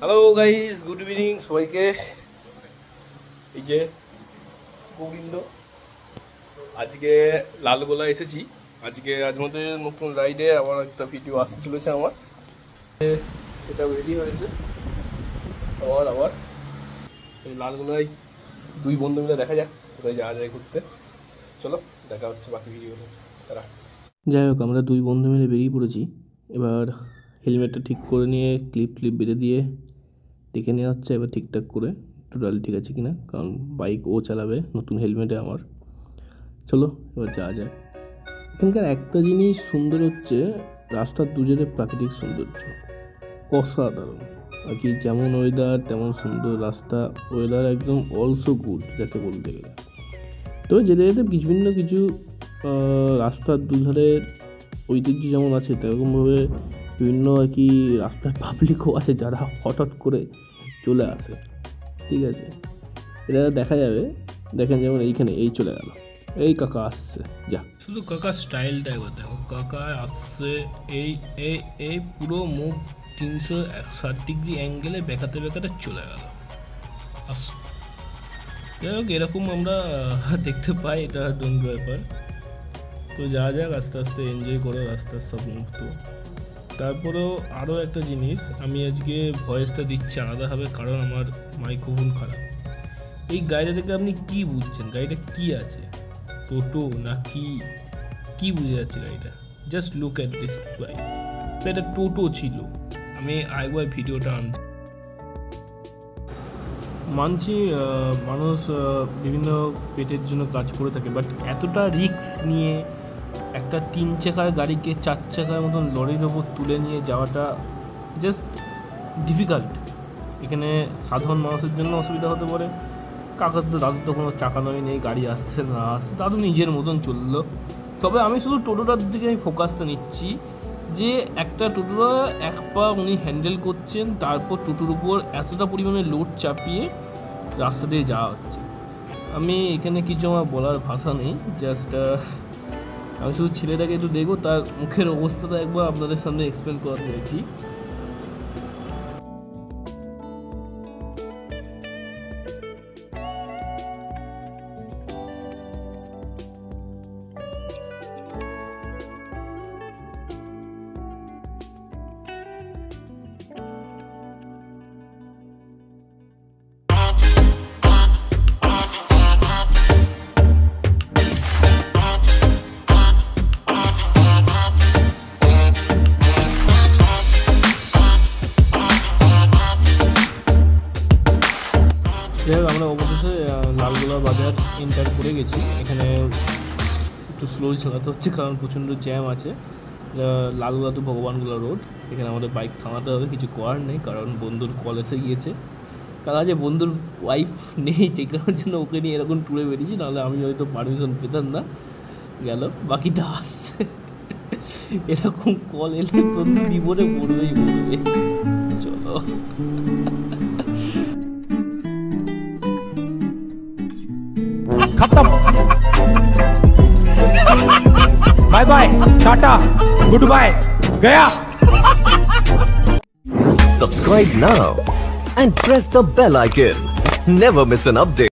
Hello guys, good evening সবাইকে। এই যে গোবিন্দ, আজকে লালগোলা এসেছি। আজ মধ্যে নতুন রাইডে আবার একটা ভিডিও আসতে চলেছে আমার, সেটাও রেডি হয়েছে। আবার এই লালগোলায় দুই বন্ধু মিলে দেখা যাক কোথায় যাওয়া যায় ঘুরতে। চলো দেখা হচ্ছে বাকি ভিডিওতে। তারা যাই হোক, আমরা দুই বন্ধু মিলে বেরিয়ে পড়েছি। এবার হেলমেটটা ঠিক করে নিয়ে ক্লিপ বেঁধে দিয়ে দেখে নেওয়া হচ্ছে এবার ঠিকঠাক করে টোটাল ঠিক আছে কিনা, কারণ বাইক ও চালাবে নতুন হেলমেটে আমার। চলো এবার যাওয়া যায়। এখানকার একটা জিনিস সুন্দর হচ্ছে রাস্তার দুজনে প্রাকৃতিক সৌন্দর্য অসাধারণ আর কি। যেমন ওয়েদার তেমন সুন্দর রাস্তা, ওয়েদার একদম অলসো গুড যাকে বলতে গেলে। তবে যেতে যেতে কিছু রাস্তার দুধারের ঐতিহ্য যেমন আছে তেরকমভাবে বিভিন্ন আর কি রাস্তার পাবলিকও আছে যারা হঠাৎ করে চলে আসে। ঠিক আছে, এটা দেখা যাবে। দেখেন যেমন এইখানে এই চলে গেল, এই কাকা আসছে, যা শুধু কাকা স্টাইলটা একবার দেখো। কাকা আসছে এই এই এই পুরো মুখ 360 ডিগ্রি অ্যাঙ্গেলে বেঁকাতে চলে গেল। যাই হোক, এরকম আমরা দেখতে পাই, এটা ডোন্ট ব্যাপার। তো যাওয়া যাক, আস্তে আস্তে এনজয় করো রাস্তার সব মুহূর্ত। তারপরেও আরও একটা জিনিস, আমি আজকে ভয়েসটা দিচ্ছি আলাদাভাবে কারণ আমার মাইক্রোফোন খারাপ। এই গাড়িটা থেকে আপনি কি বুঝছেন? গাড়িটা কি আছে? টোটো না কি বুঝে যাচ্ছে গাড়িটা? Just look at this bike. এটা টোটো ছিল। আমি আরেকবার ভিডিওটা আনছি। মানছি মানুষ বিভিন্ন পেটের জন্য কাজ করে থাকে, বাট এতটা রিস্ক নিয়ে একটা 3 চাকার গাড়িকে 4 চাকার মতন লরির ওপর তুলে নিয়ে যাওয়াটা জাস্ট ডিফিকাল্ট। এখানে সাধারণ মানুষের জন্য অসুবিধা হতে পারে। দাদুর তো কোনো চাকা নয় নেই, গাড়ি আসছে না আসছে, দাদু নিজের মতন চললো। তবে আমি শুধু টোটোটার দিকে আমি ফোকাসটা নিচ্ছি যে একটা টোটোটা এক পা উনি হ্যান্ডেল করছেন, তারপর টোটোর উপর এতটা পরিমাণে লোড চাপিয়ে রাস্তা দিয়ে যাওয়া হচ্ছে। আমি এখানে কিছু আমার বলার ভাষা নেই, জাস্ট আমি শুধু ছেলেটাকে একটু দেখবো, তার মুখের অবস্থাটা একবার আপনাদের সামনে এক্সপ্লেন করা হয়েছি। যাই হোক, আমরা অবশেষে লালগোলা বাজার এন্টার করে গেছি। এখানে একটু স্লো চালাতে হচ্ছে কারণ প্রচণ্ড জ্যাম আছে। লালগোলা তো ভগবানগোলা রোড, এখানে আমাদের বাইক থামাতে হবে, কিছু করার নেই কারণ বন্ধুর কল এসে গিয়েছে। কারণ আজ বন্ধুর ওয়াইফ নেই, যে কারণের জন্য ওকে নিয়ে এরকম ট্যুরে বেরিয়েছি, নাহলে আমি হয়তো পারমিশন পেতাম না। গেল, বাকিটা আসছে। এরকম কল এলে বন্ধু বিপদে পড়বে। চলো खत्म, bye bye, tata, goodbye, गया। Subscribe now and press the bell icon. Never miss an update.